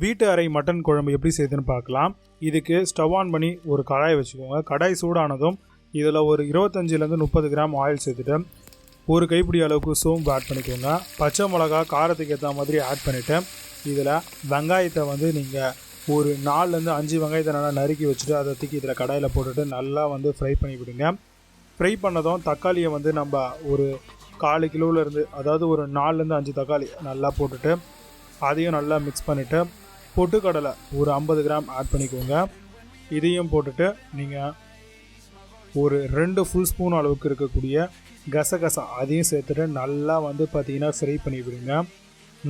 வீட்டு அறை மட்டன் குழம்பு எப்படி செய்யுதுன்னு பார்க்கலாம். இதுக்கு ஸ்டவ் ஆன் பண்ணி ஒரு கடாயை வச்சுக்கோங்க. கடாய் சூடானதும் இதில் ஒரு 25லேருந்து 30 கிராம் ஆயில் சேர்த்துட்டு ஒரு கைப்பிடி அளவுக்கு சோம்பு ஆட் பண்ணிக்கோங்க. பச்சை மிளகா காரத்துக்கு ஏற்ற மாதிரி ஆட் பண்ணிவிட்டு இதில் வெங்காயத்தை வந்து நீங்கள் ஒரு 4லேருந்து 5 வெங்காயத்தை நல்லா நறுக்கி வச்சுட்டு அதை தூக்கி இதில் கடாயில் போட்டுட்டு நல்லா வந்து ஃப்ரை பண்ணி விடுங்க. ஃப்ரை பண்ணதும் தக்காளியை வந்து நம்ம ஒரு 1/4 கிலோவிலேருந்து அதாவது ஒரு 4லேருந்து 5 தக்காளி நல்லா போட்டுட்டு அதையும் நல்லா மிக்ஸ் பண்ணிவிட்டு பொட்டுக்கடலை ஒரு 50 கிராம் ஆட் பண்ணிக்கோங்க. இதையும் போட்டுட்டு நீங்கள் ஒரு 2 ஃபுல் ஸ்பூன் அளவுக்கு இருக்கக்கூடிய கசகசா அதையும் சேர்த்துட்டு நல்லா வந்து பார்த்திங்கன்னா ஃப்ரை பண்ணி விடுங்க.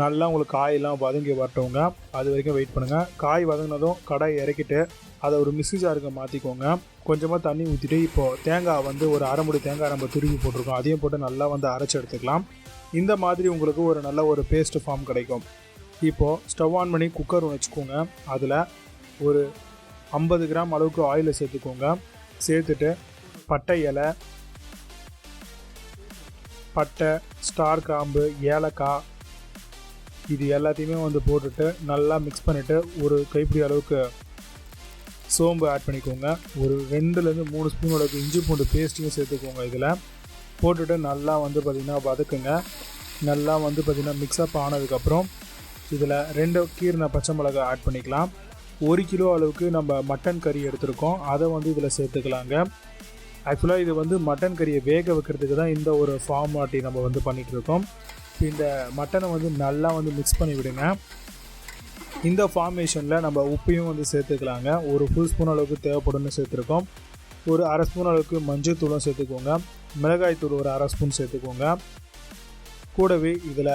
நல்லா உங்களுக்கு காயெல்லாம் வதங்கி வரட்டவங்க, அது வரைக்கும் வெயிட் பண்ணுங்கள். காய் வதங்கினதும் கடாய் இறக்கிட்டு அதை ஒரு மிக்ஸி ஜாருக்கு மாற்றிக்கோங்க. கொஞ்சமாக தண்ணி ஊற்றிட்டு இப்போது தேங்காய் வந்து ஒரு அரை மூடி தேங்காய் நம்ம துருவி போட்டிருக்கோம், அதையும் போட்டு நல்லா வந்து அரைச்சி எடுத்துக்கலாம். இந்த மாதிரி உங்களுக்கு ஒரு நல்ல ஒரு பேஸ்ட் ஃபார்ம் கிடைக்கும். இப்போது ஸ்டவ் ஆன் பண்ணி குக்கர் வச்சுக்கோங்க. அதில் ஒரு 50 கிராம் அளவுக்கு ஆயிலை சேர்த்துக்கோங்க. சேர்த்துட்டு பட்டை இலை, பட்டை, ஸ்டார் கிராம்பு, ஏலக்காய் இது எல்லாத்தையுமே வந்து போட்டுட்டு நல்லா மிக்ஸ் பண்ணிவிட்டு ஒரு கைப்பிடி அளவுக்கு சோம்பு ஆட் பண்ணிக்கோங்க. ஒரு 2லேருந்து 3 ஸ்பூன் அளவுக்கு இஞ்சி பூண்டு பேஸ்ட்டையும் சேர்த்துக்கோங்க. இதில் போட்டுட்டு நல்லா வந்து பார்த்திங்கன்னா வதக்குங்க. நல்லா வந்து பார்த்திங்கன்னா மிக்ஸ்அப் ஆனதுக்கப்புறம் இதில் 2 கீரின பச்சை மிளகாய் ஆட் பண்ணிக்கலாம். 1 கிலோ அளவுக்கு நம்ம மட்டன் கறி எடுத்துருக்கோம், அதை வந்து இதில் சேர்த்துக்கலாங்க. ஆக்சுவலாக இது வந்து மட்டன் கறியை வேக வைக்கிறதுக்கு தான் இந்த ஒரு ஃபார்மாட்டி நம்ம வந்து பண்ணிகிட்ருக்கோம். இந்த மட்டனை வந்து நல்லா வந்து மிக்ஸ் பண்ணி விடுங்க. இந்த ஃபார்மேஷனில் நம்ம உப்பையும் வந்து சேர்த்துக்கலாங்க. ஒரு ஃபுல் ஸ்பூன் அளவுக்கு தேவைப்படும்னு சேர்த்துருக்கோம். ஒரு அரை ஸ்பூன் அளவுக்கு மஞ்சள் தூளும் சேர்த்துக்கோங்க. மிளகாய் தூள் ஒரு அரை ஸ்பூன் சேர்த்துக்கோங்க. கூடவே இதில்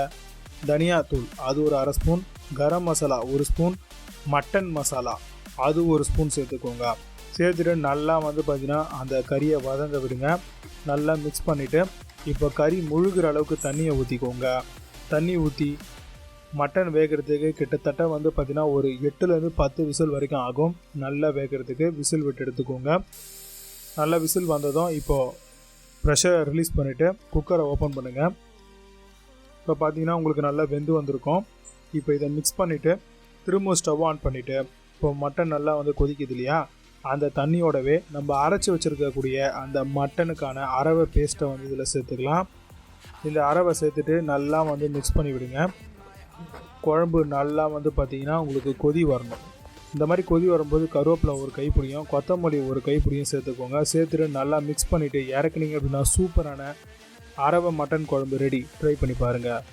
தனியாத்தூள் அது ஒரு அரை ஸ்பூன், கரம் மசாலா ஒரு ஸ்பூன், மட்டன் மசாலா அது ஒரு ஸ்பூன் சேர்த்துக்கோங்க. சேர்த்துட்டு நல்லா வந்து பார்த்திங்கன்னா அந்த கறியை வதங்க விடுங்க. நல்லா மிக்ஸ் பண்ணிவிட்டு இப்போ கறி முழுகிற அளவுக்கு தண்ணியை ஊற்றிக்கோங்க. தண்ணி ஊற்றி மட்டன் வேகிறதுக்கு கிட்டத்தட்ட வந்து பார்த்திங்கன்னா ஒரு 8லேருந்து 10 விசில் வரைக்கும் ஆகும். நல்லா வேகிறதுக்கு விசில் விட்டு எடுத்துக்கோங்க. நல்லா விசில் வந்ததும் இப்போது ப்ரெஷரை ரிலீஸ் பண்ணிவிட்டு குக்கரை ஓப்பன் பண்ணுங்கள். இப்போ பார்த்திங்கன்னா உங்களுக்கு நல்லா வெந்து வந்திருக்கும். இப்போ இதை மிக்ஸ் பண்ணிவிட்டு திரும்ப ஸ்டவ் ஆன் பண்ணிவிட்டு இப்போ மட்டன் நல்லா வந்து கொதிக்குது இல்லையா, அந்த தண்ணியோடவே நம்ம அரைச்சி வச்சுருக்கக்கூடிய அந்த மட்டனுக்கான அரவை பேஸ்ட்டை வந்து இதில் சேர்த்துக்கலாம். இந்த அரவை சேர்த்துட்டு நல்லா வந்து மிக்ஸ் பண்ணி விடுங்க. குழம்பு நல்லா வந்து பார்த்திங்கன்னா உங்களுக்கு கொதி வரணும். இந்த மாதிரி கொதி வரும்போது கருவேப்பிலை ஒரு கைப்பிடியும், கொத்தமல்லி ஒரு கைப்பிடியும் சேர்த்துக்கோங்க. சேர்த்துட்டு நல்லா மிக்ஸ் பண்ணிவிட்டு இறக்குனீங்க அப்படின்னா சூப்பரான அரவை மட்டன் குழம்பு ரெடி. ட்ரை பண்ணி பாருங்கள்.